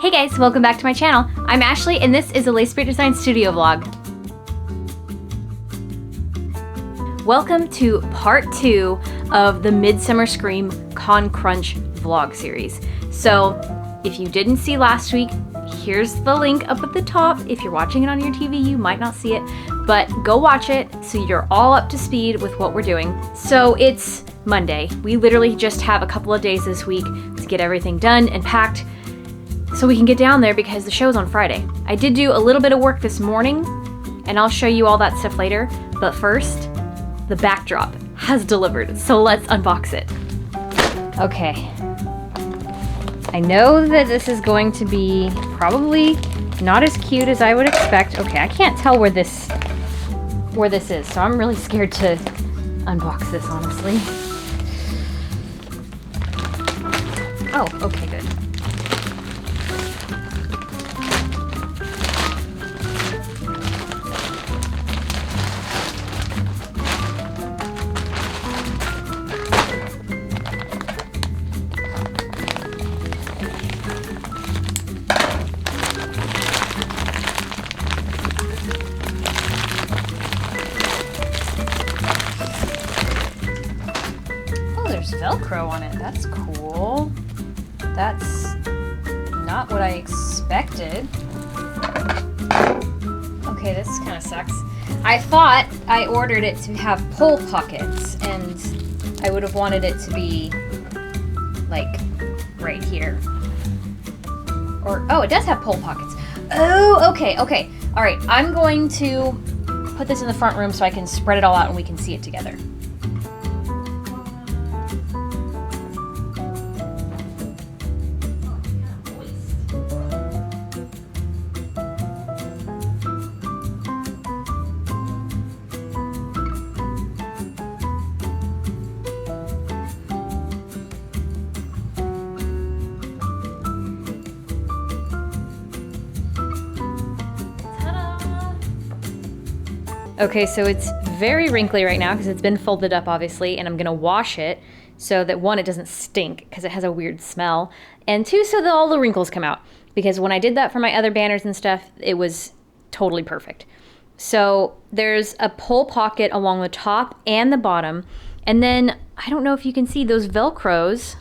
Hey guys, welcome back to my channel. I'm Ashley and this is a Lace Spirit Design Studio vlog. Welcome to part 2 of the MidSummer Scream Con Crunch vlog series. So if you didn't see last week, here's the link up at the top. If you're watching it on your TV, you might not see it, but go watch it so you're all up to speed with what we're doing. So it's Monday. We literally just have a couple of days this week to get everything done and packed so we can get down there because the show's on Friday. I did do a little bit of work this morning and I'll show you all that stuff later, but first, the backdrop has delivered, so let's unbox it. Okay. I know that this is going to be probably not as cute as I would expect. Okay, I can't tell where this is, so I'm really scared to unbox this, honestly. Oh, okay, good. There's Velcro on it. That's cool. That's not what I expected. Okay, this kind of sucks. I thought I ordered it to have pull pockets, and I would have wanted it to be like right here. Or, oh, it does have pull pockets. Oh, okay, okay. All right, I'm going to put this in the front room so I can spread it all out and we can see it together. Okay, so it's very wrinkly right now because it's been folded up, obviously, and I'm gonna wash it so that, one, it doesn't stink because it has a weird smell, and two, so that all the wrinkles come out. Because when I did that for my other banners and stuff, it was totally perfect. So there's a pull pocket along the top and the bottom, and then, I don't know if you can see those Velcros,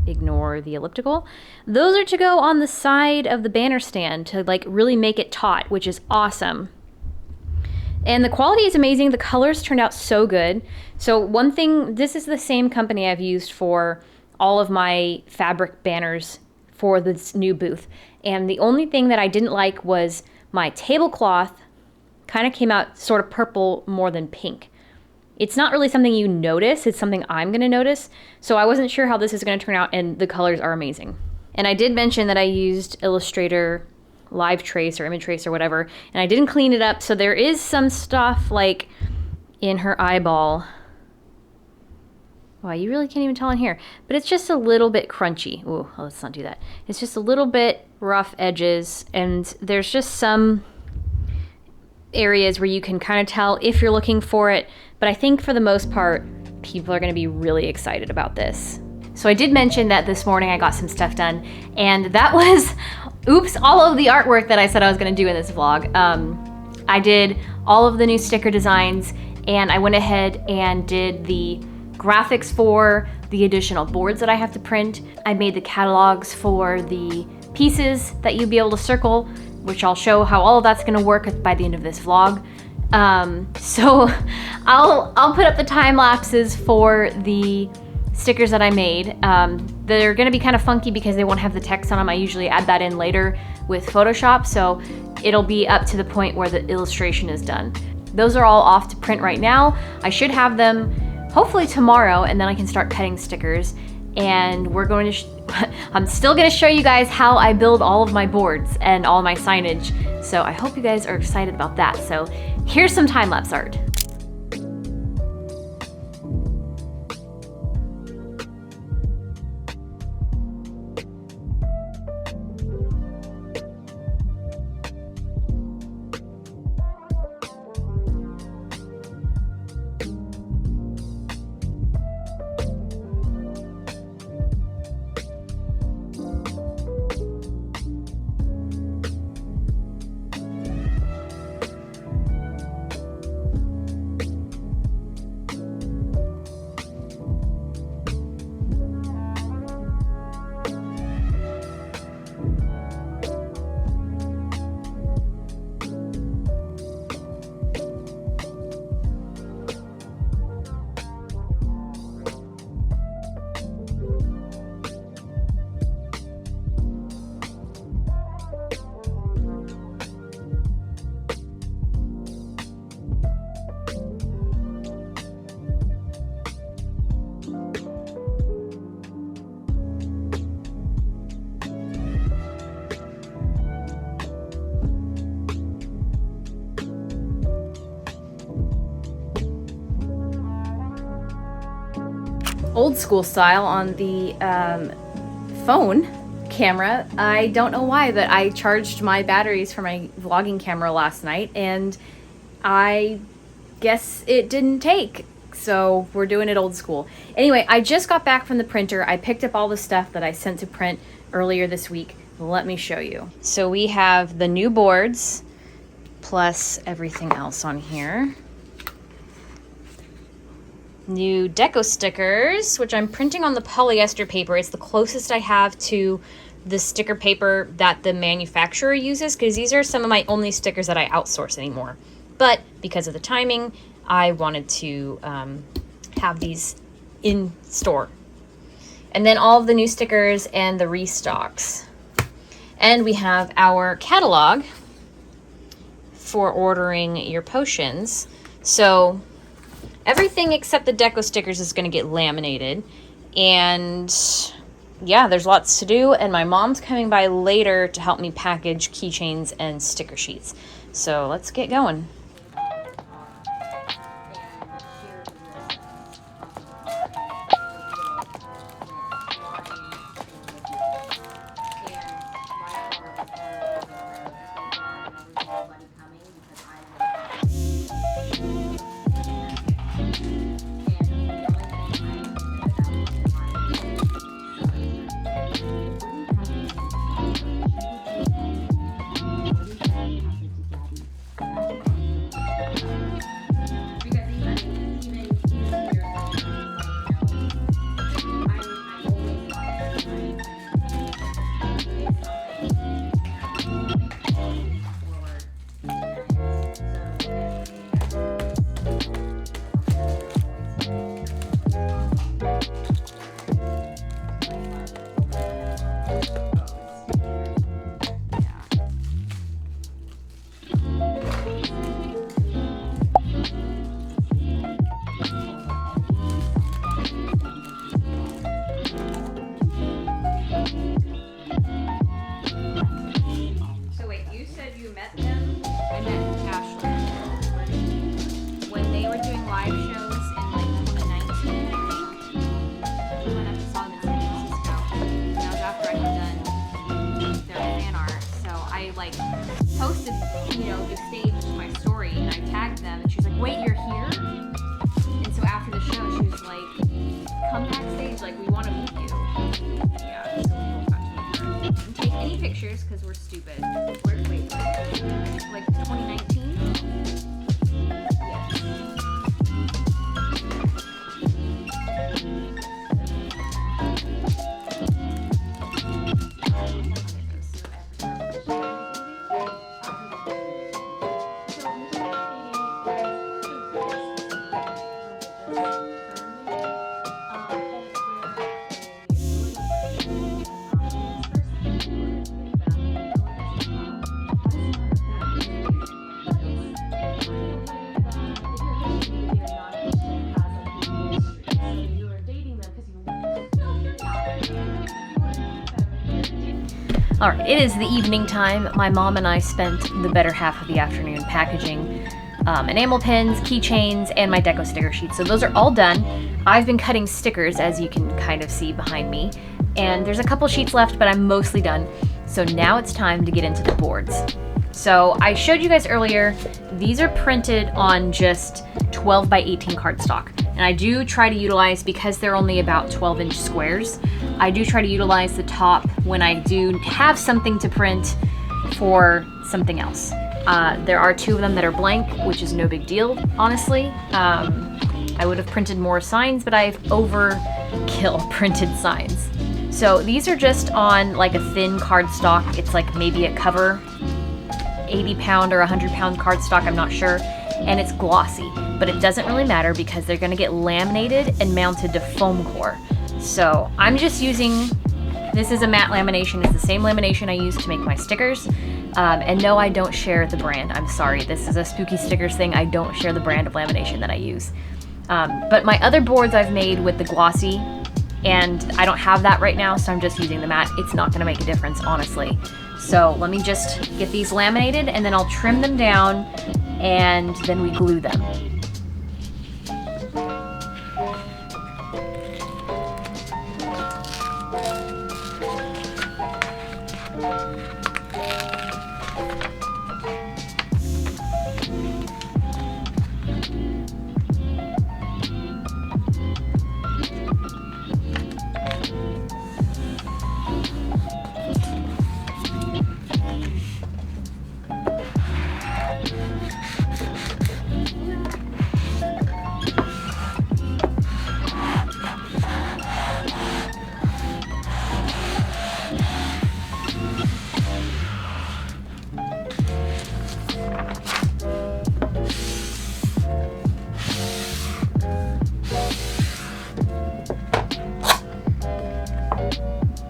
ignore the elliptical, those are to go on the side of the banner stand to like really make it taut, which is awesome. And the quality is amazing. The colors turned out so good. So one thing, this is the same company I've used for all of my fabric banners for this new booth. And the only thing that I didn't like was my tablecloth kind of came out sort of purple more than pink. It's not really something you notice, it's something I'm gonna notice. So I wasn't sure how this is gonna turn out, and the colors are amazing. And I did mention that I used Illustrator Live Trace or Image Trace or whatever, and I didn't clean it up, so there is some stuff like in her eyeball. Wow, you really can't even tell in here, but it's just a little bit crunchy. Ooh, let's not do that. It's just a little bit rough edges, and there's just some areas where you can kind of tell if you're looking for it, but I think for the most part, people are gonna be really excited about this. So I did mention that this morning I got some stuff done, and that was, oops, all of the artwork that I said I was gonna do in this vlog. I did all of the new sticker designs, and I went ahead and did the graphics for the additional boards that I have to print. I made the catalogs for the pieces that you'll be able to circle, which I'll show how all of that's gonna work by the end of this vlog. So I'll put up the time lapses for the stickers that I made. They're gonna be kind of funky because they won't have the text on them. I usually add that in later with Photoshop, so it'll be up to the point where the illustration is done. Those are all off to print right now. I should have them hopefully tomorrow, and then I can start cutting stickers. And we're going to, I'm still gonna show you guys how I build all of my boards and all my signage. So I hope you guys are excited about that. So here's some time-lapse art. old school style on the phone camera. I don't know why, but I charged my batteries for my vlogging camera last night and I guess it didn't take. So we're doing it old school. Anyway, I just got back from the printer. I picked up all the stuff that I sent to print earlier this week. Let me show you. So we have the new boards plus everything else on here. New deco stickers, which I'm printing on the polyester paper. It's the closest I have to the sticker paper that the manufacturer uses, because these are some of my only stickers that I outsource anymore. But because of the timing, I wanted to have these in store. And then all of the new stickers and the restocks. And we have our catalog for ordering your potions. So everything except the deco stickers is going to get laminated. And yeah, there's lots to do. And my mom's coming by later to help me package keychains and sticker sheets. So let's get going. Posted, you know, the stage to my story, and I tagged them, and she was like, "Wait, you're here?" And so after the show, she was like, "Come backstage, like we want to meet you." Yeah, so we both got to meet her. Didn't take any pictures because we're stupid. Wait, like 2019? Alright, it is the evening time. My mom and I spent the better half of the afternoon packaging enamel pins, keychains, and my deco sticker sheets. So those are all done. I've been cutting stickers, as you can kind of see behind me. And there's a couple sheets left, but I'm mostly done. So now it's time to get into the boards. So I showed you guys earlier, these are printed on just 12 by 18 cardstock. And I do try to utilize, because they're only about 12-inch squares, I do try to utilize the top when I do have something to print for something else. There are two of them that are blank, which is no big deal, honestly. I would have printed more signs, but I've overkill printed signs. So these are just on like a thin cardstock. It's like maybe a cover, 80-pound or 100-pound cardstock, I'm not sure. And it's glossy, but it doesn't really matter because they're gonna get laminated and mounted to foam core. So I'm just using, this is a matte lamination. It's the same lamination I use to make my stickers. And no, I don't share the brand. I'm sorry, this is a Spooky Stickers thing. I don't share the brand of lamination that I use. But my other boards I've made with the glossy, and I don't have that right now, so I'm just using the matte. It's not gonna make a difference, honestly. So let me just get these laminated and then I'll trim them down and then we glue them.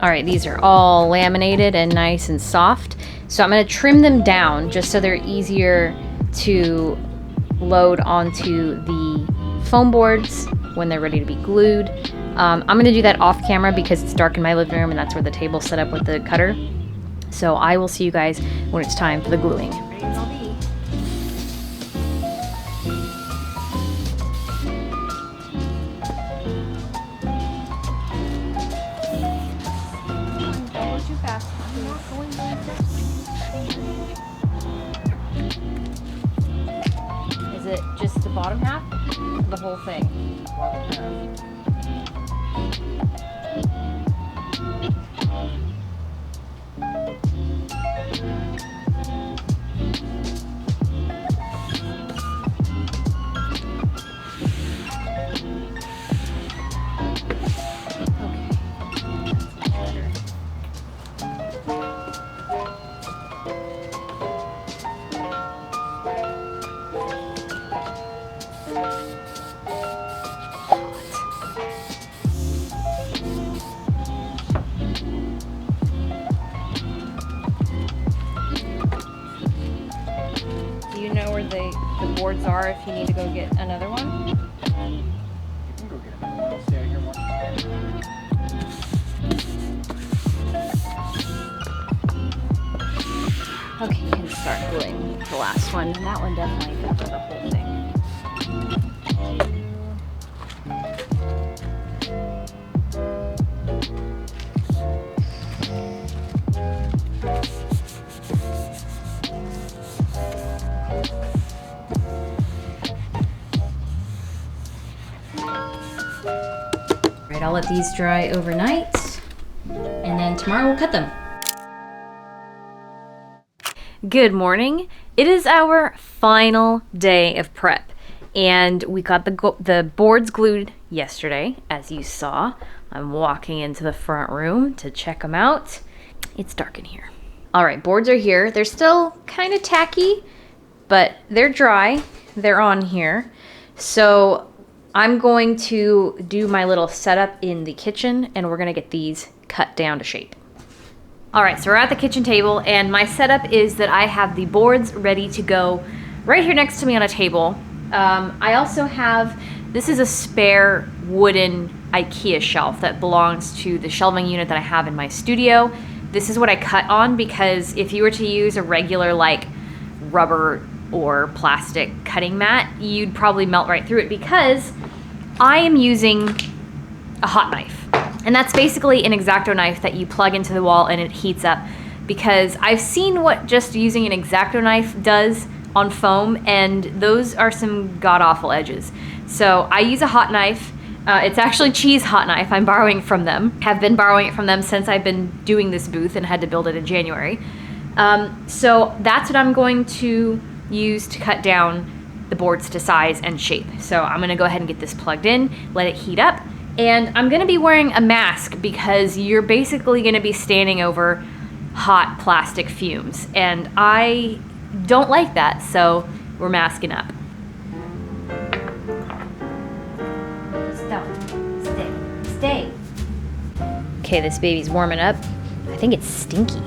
All right, these are all laminated and nice and soft. So I'm gonna trim them down just so they're easier to load onto the foam boards when they're ready to be glued. I'm gonna do that off camera because it's dark in my living room and that's where the table's set up with the cutter. So I will see you guys when it's time for the gluing. Is it just the bottom half? The whole thing? Do you know where the boards are if you need to go get another one? You can go get another one. I'll stay out here and watch it. Okay, you can start gluing the last one. And that one definitely covered the whole thing. Right, I'll let these dry overnight, and then tomorrow we'll cut them. Good morning. It is our final day of prep, and we got the boards glued yesterday, as you saw. I'm walking into the front room to check them out. It's dark in here. All right, boards are here. They're still kind of tacky, but they're dry. They're on here. So I'm going to do my little setup in the kitchen, and we're gonna get these cut down to shape. All right, so we're at the kitchen table, and my setup is that I have the boards ready to go right here next to me on a table. I also have, this is a spare wooden IKEA shelf that belongs to the shelving unit that I have in my studio. This is what I cut on because if you were to use a regular like rubber or plastic cutting mat, you'd probably melt right through it because I am using a hot knife. And that's basically an X-Acto knife that you plug into the wall and it heats up, because I've seen what just using an X-Acto knife does on foam, and those are some god-awful edges. So I use a hot knife. It's actually Cheese Hot Knife. I'm borrowing from them. Have been borrowing it from them since I've been doing this booth and had to build it in January. So that's what I'm going to use to cut down the boards to size and shape. So I'm gonna go ahead and get this plugged in, let it heat up, and I'm gonna be wearing a mask because you're basically gonna be standing over hot plastic fumes, and I don't like that, so we're masking up. Stop. Stay. Okay, this baby's warming up. I think it's stinky.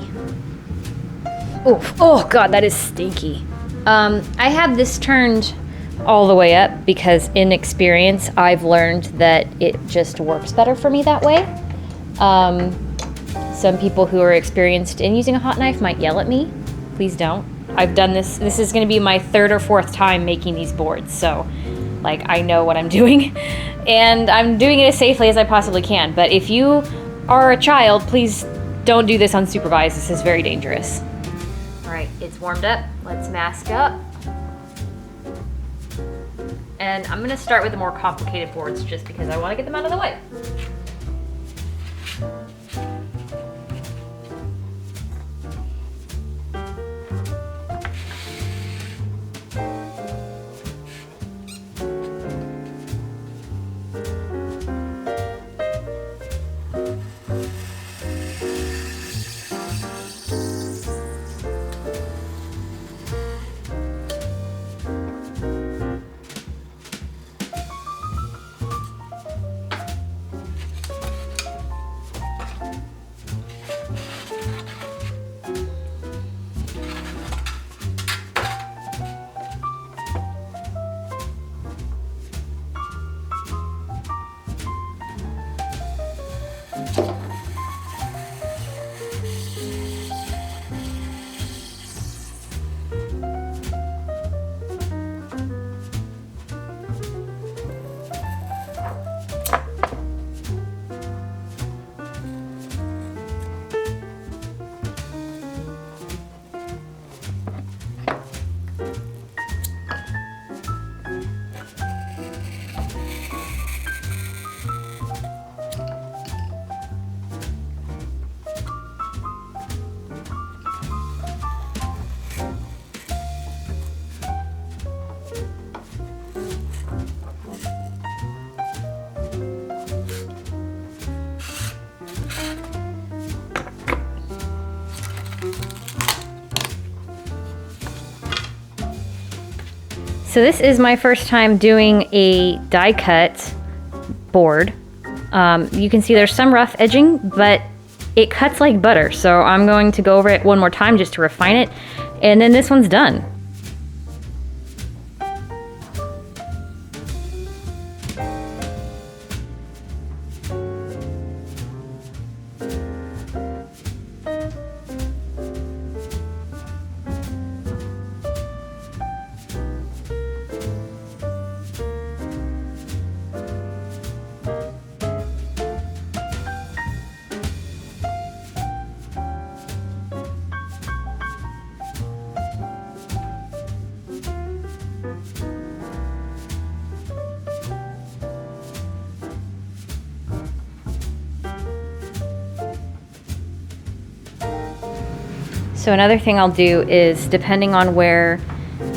Oh God, that is stinky. I have this turned all the way up because in experience, I've learned that it just works better for me that way. Some people who are experienced in using a hot knife might yell at me. Please don't. I've done this. This is gonna be my 3rd or 4th time making these boards. So like I know what I'm doing and I'm doing it as safely as I possibly can. But if you are a child, please don't do this unsupervised. This is very dangerous. All right, it's warmed up. Let's mask up. And I'm gonna start with the more complicated boards just because I wanna get them out of the way. So this is my first time doing a die cut board. You can see there's some rough edging, but it cuts like butter. So I'm going to go over it one more time just to refine it. And then this one's done. So another thing I'll do is, depending on where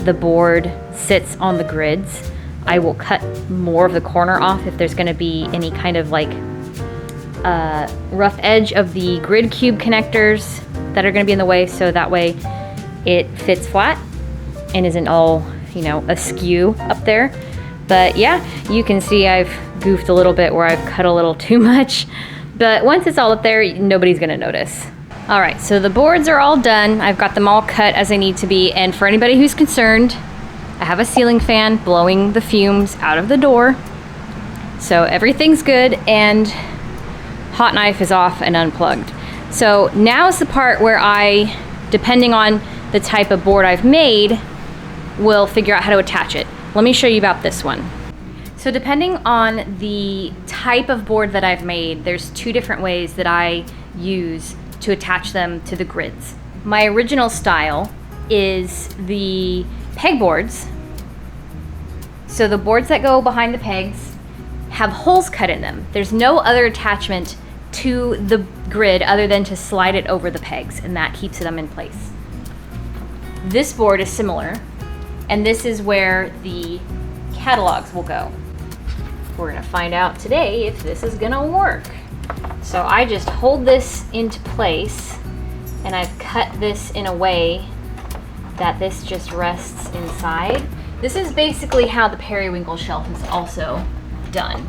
the board sits on the grids, I will cut more of the corner off if there's going to be any kind of like rough edge of the grid cube connectors that are going to be in the way, so that way it fits flat and isn't all, you know, askew up there. But yeah, you can see I've goofed a little bit where I've cut a little too much, but once it's all up there, nobody's going to notice. All right, so the boards are all done. I've got them all cut as they need to be. And for anybody who's concerned, I have a ceiling fan blowing the fumes out of the door. So everything's good, and hot knife is off and unplugged. So now is the part where I, depending on the type of board I've made, will figure out how to attach it. Let me show you about this one. So depending on the type of board that I've made, there's two different ways that I use to attach them to the grids. My original style is the pegboards. So the boards that go behind the pegs have holes cut in them. There's no other attachment to the grid other than to slide it over the pegs, and that keeps them in place. This board is similar, and this is where the catalogs will go. We're gonna find out today if this is gonna work. So I just hold this into place, and I've cut this in a way that this just rests inside. This is basically how the periwinkle shelf is also done.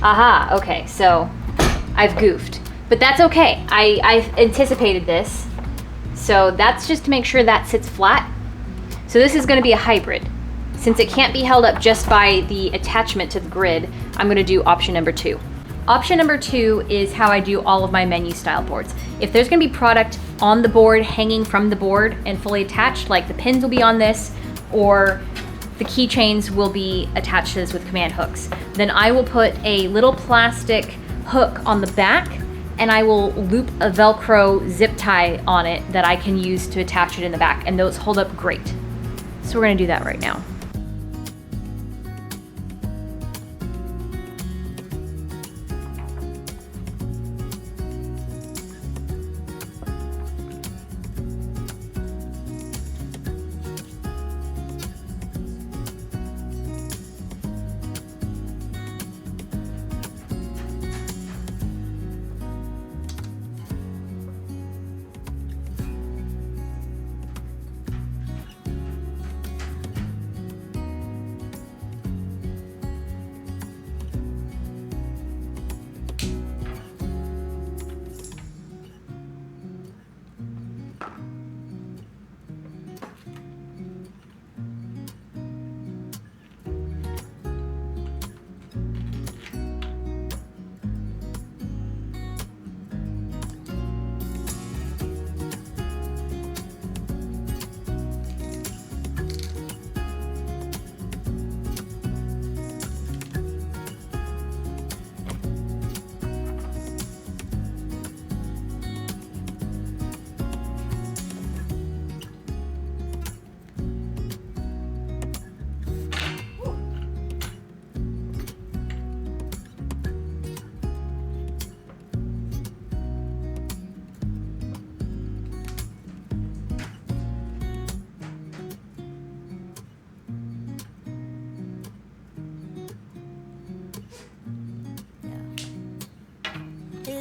Aha, okay, so I've goofed, but that's okay. I've anticipated this. So that's just to make sure that sits flat. So this is gonna be a hybrid. Since it can't be held up just by the attachment to the grid, I'm gonna do option number 2. Option number 2 is how I do all of my menu style boards. If there's gonna be product on the board, hanging from the board and fully attached, like the pins will be on this, or the keychains will be attached to this with command hooks, then I will put a little plastic hook on the back, and I will loop a Velcro zip tie on it that I can use to attach it in the back, and those hold up great. So we're gonna do that right now.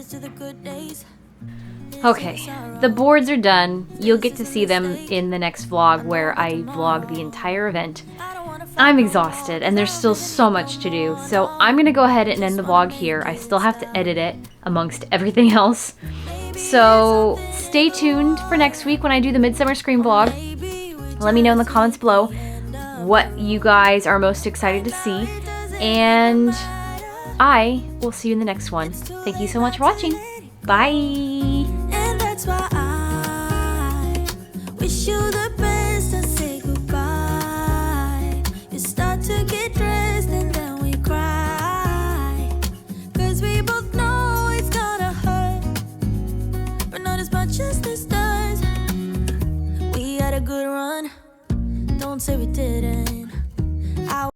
To the good days. Okay, the boards are done. You'll get to see them in the next vlog where I vlog the entire event. I'm exhausted and there's still so much to do, so I'm gonna go ahead and end the vlog here. I still have to edit it amongst everything else. So stay tuned for next week when I do the MidSummer Scream vlog. Let me know in the comments below what you guys are most excited to see, and I will see you in the next one. Thank you so much for watching. Bye! And that's why I wish you the best.